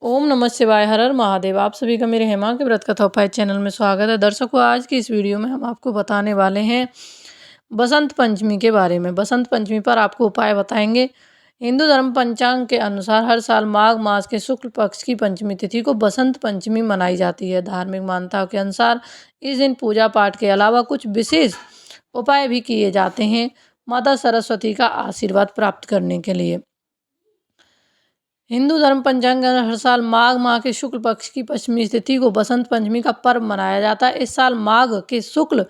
ओम नमः शिवाय, हर हर महादेव। आप सभी का मेरे हेमा के व्रत कथा उपाय चैनल में स्वागत है। दर्शकों, आज की इस वीडियो में हम आपको बताने वाले हैं बसंत पंचमी के बारे में। बसंत पंचमी पर आपको उपाय बताएंगे। हिंदू धर्म पंचांग के अनुसार हर साल माघ मास के शुक्ल पक्ष की पंचमी तिथि को बसंत पंचमी मनाई जाती है। धार्मिक मान्यताओं के अनुसार इस दिन पूजा पाठ के अलावा कुछ विशेष उपाय भी किए जाते हैं माता सरस्वती का आशीर्वाद प्राप्त करने के लिए। हिंदू धर्म पंचांग के अनुसार हर साल माघ माह के शुक्ल पक्ष की पंचमी तिथि को बसंत पंचमी का पर्व मनाया जाता है। इस साल माघ के शुक्ल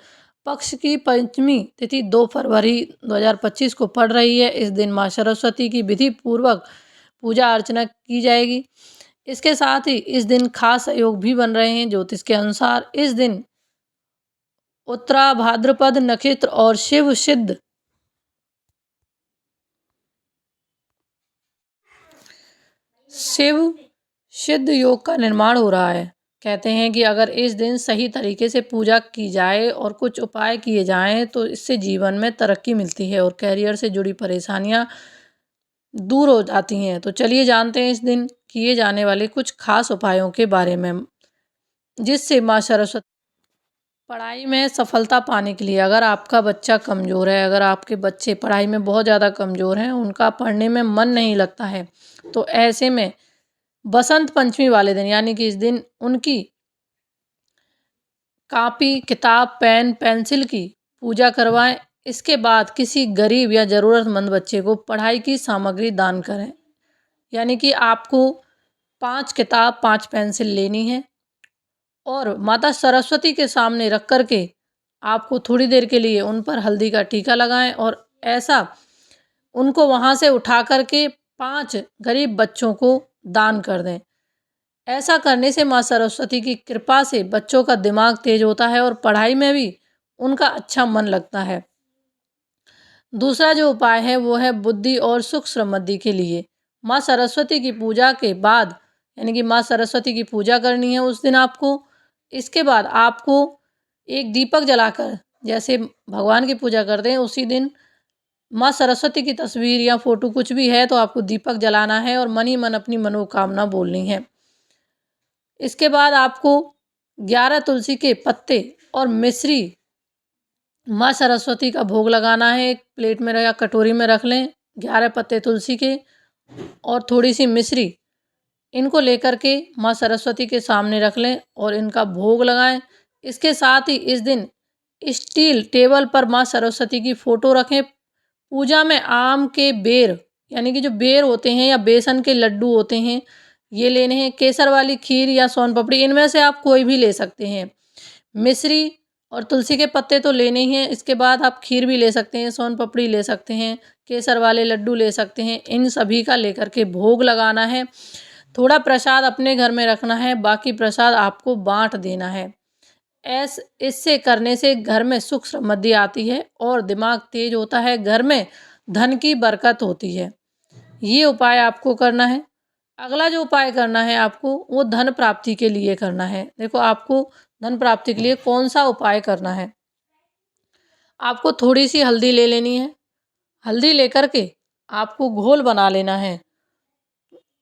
पक्ष की पंचमी तिथि 2 फरवरी 2025 को पड़ रही है। इस दिन मां सरस्वती की विधि पूर्वक पूजा अर्चना की जाएगी। इसके साथ ही इस दिन खास योग भी बन रहे हैं। ज्योतिष के अनुसार इस दिन उत्तरा भाद्रपद नक्षत्र और शिव सिद्ध योग का निर्माण हो रहा है। कहते हैं कि अगर इस दिन सही तरीके से पूजा की जाए और कुछ उपाय किए जाएं तो इससे जीवन में तरक्की मिलती है और कैरियर से जुड़ी परेशानियां दूर हो जाती हैं। तो चलिए जानते हैं इस दिन किए जाने वाले कुछ खास उपायों के बारे में, जिससे माँ सरस्वती पढ़ाई में सफलता पाने के लिए। अगर आपका बच्चा कमज़ोर है, अगर आपके बच्चे पढ़ाई में बहुत ज़्यादा कमज़ोर हैं, उनका पढ़ने में मन नहीं लगता है, तो ऐसे में बसंत पंचमी वाले दिन यानी कि इस दिन उनकी कॉपी किताब पेन पेंसिल की पूजा करवाएं। इसके बाद किसी गरीब या ज़रूरतमंद बच्चे को पढ़ाई की सामग्री दान करें। यानी कि आपको 5 किताब 5 पेंसिल लेनी है और माता सरस्वती के सामने रख कर के आपको थोड़ी देर के लिए उन पर हल्दी का टीका लगाएं और ऐसा उनको वहाँ से उठा कर के 5 गरीब बच्चों को दान कर दें। ऐसा करने से माँ सरस्वती की कृपा से बच्चों का दिमाग तेज होता है और पढ़ाई में भी उनका अच्छा मन लगता है। दूसरा जो उपाय है वो है बुद्धि और सुख समृद्धि के लिए। माँ सरस्वती की पूजा के बाद यानी कि माँ सरस्वती की पूजा करनी है उस दिन आपको। इसके बाद आपको एक दीपक जलाकर, जैसे भगवान की पूजा करते हैं उसी दिन माँ सरस्वती की तस्वीर या फोटो कुछ भी है तो आपको दीपक जलाना है और मन ही मन अपनी मनोकामना बोलनी है। इसके बाद आपको 11 तुलसी के पत्ते और मिश्री माँ सरस्वती का भोग लगाना है। एक प्लेट में या कटोरी में रख लें 11 पत्ते तुलसी के और थोड़ी सी मिश्री, इनको लेकर के माँ सरस्वती के सामने रख लें और इनका भोग लगाएं। इसके साथ ही इस दिन स्टील टेबल पर माँ सरस्वती की फ़ोटो रखें। पूजा में आम के बेर यानी कि जो बेर होते हैं या बेसन के लड्डू होते हैं ये लेने हैं। केसर वाली खीर या सोन पापड़ी, इनमें से आप कोई भी ले सकते हैं। मिश्री और तुलसी के पत्ते तो लेने ही हैं। इसके बाद आप खीर भी ले सकते हैं, सोन पापड़ी ले सकते हैं, केसर वाले लड्डू ले सकते हैं। इन सभी का लेकर के भोग लगाना है। थोड़ा प्रसाद अपने घर में रखना है, बाकी प्रसाद आपको बांट देना है। इससे करने से घर में सुख समृद्धि आती है और दिमाग तेज होता है, घर में धन की बरकत होती है। ये उपाय आपको करना है। अगला जो उपाय करना है आपको वो धन प्राप्ति के लिए करना है। देखो, आपको धन प्राप्ति के लिए कौन सा उपाय करना है। आपको थोड़ी सी हल्दी ले लेनी है। हल्दी लेकर के आपको घोल बना लेना है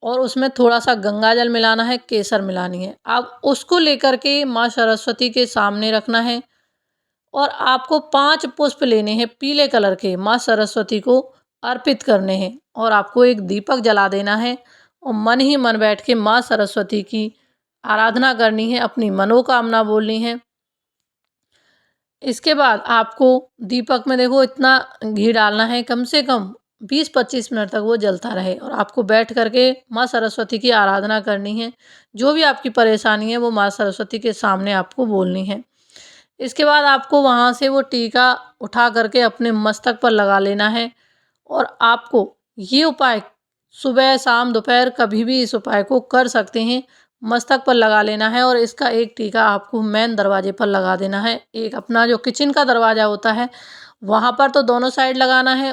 और उसमें थोड़ा सा गंगा जल मिलाना है, केसर मिलानी है। आप उसको लेकर के माँ सरस्वती के सामने रखना है और आपको 5 पुष्प लेने हैं पीले कलर के, माँ सरस्वती को अर्पित करने हैं और आपको एक दीपक जला देना है और मन ही मन बैठ के माँ सरस्वती की आराधना करनी है, अपनी मनोकामना बोलनी है। इसके बाद आपको दीपक में देखो इतना घी डालना है, कम से कम 20-25 मिनट तक वो जलता रहे और आपको बैठ करके माँ सरस्वती की आराधना करनी है। जो भी आपकी परेशानी है वो माँ सरस्वती के सामने आपको बोलनी है। इसके बाद आपको वहाँ से वो टीका उठा करके अपने मस्तक पर लगा लेना है और आपको ये उपाय सुबह शाम दोपहर कभी भी इस उपाय को कर सकते हैं। मस्तक पर लगा लेना है और इसका एक टीका आपको मेन दरवाजे पर लगा देना है। एक अपना जो किचन का दरवाज़ा होता है वहाँ पर तो दोनों साइड लगाना है